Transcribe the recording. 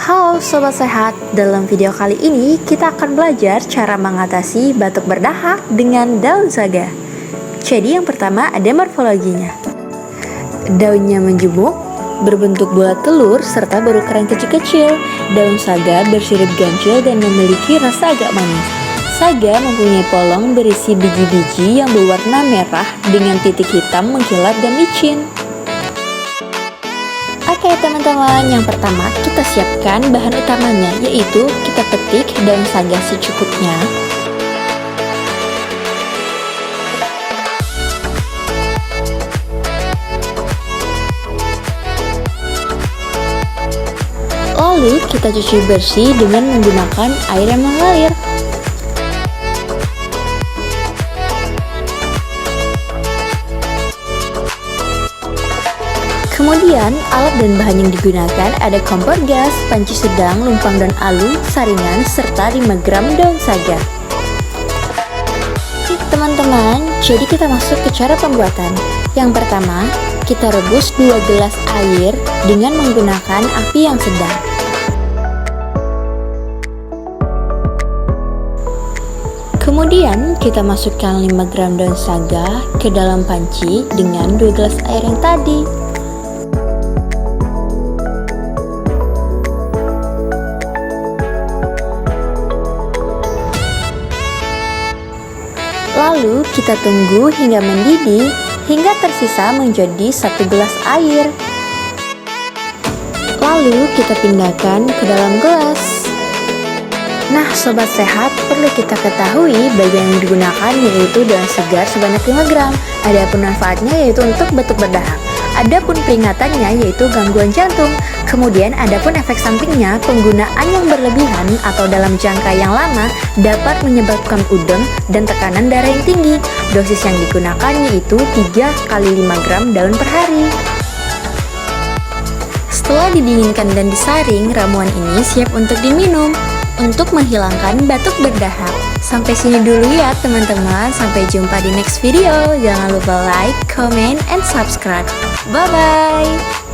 Halo Sobat Sehat, dalam video kali ini kita akan belajar cara mengatasi batuk berdahak dengan daun saga. Jadi yang pertama ada morfologinya. Daunnya menjemuk, berbentuk bulat telur serta berukuran kecil-kecil. Daun saga bersirip ganjil dan memiliki rasa agak manis. Saga mempunyai polong berisi biji-biji yang berwarna merah dengan titik hitam mengkilat dan licin. Oke teman-teman, yang pertama kita siapkan bahan utamanya, yaitu kita petik daun saga secukupnya. Lalu kita cuci bersih dengan menggunakan air yang mengalir. Kemudian, alat dan bahan yang digunakan ada kompor gas, panci sedang, lumpang dan alu, saringan, serta 5 gram daun saga. Teman-teman, jadi kita masuk ke cara pembuatan. Yang pertama, kita rebus 2 gelas air dengan menggunakan api yang sedang. Kemudian, kita masukkan 5 gram daun saga ke dalam panci dengan 2 gelas air yang tadi. Lalu kita tunggu hingga mendidih hingga tersisa menjadi 1 gelas air. Lalu kita pindahkan ke dalam gelas. Nah Sobat Sehat, perlu kita ketahui bagian yang digunakan yaitu daun segar sebanyak 5 gram. Adapun manfaatnya yaitu untuk batuk berdahak. Adapun peringatannya yaitu gangguan jantung. Kemudian adapun efek sampingnya, penggunaan yang berlebihan atau dalam jangka yang lama dapat menyebabkan udem dan tekanan darah yang tinggi. Dosis yang digunakan yaitu 3 kali 5 gram daun per hari. Setelah didinginkan dan disaring, ramuan ini siap untuk diminum untuk menghilangkan batuk berdahak. Sampai sini dulu ya teman-teman, sampai jumpa di next video. Jangan lupa like, comment, and subscribe. Bye-bye.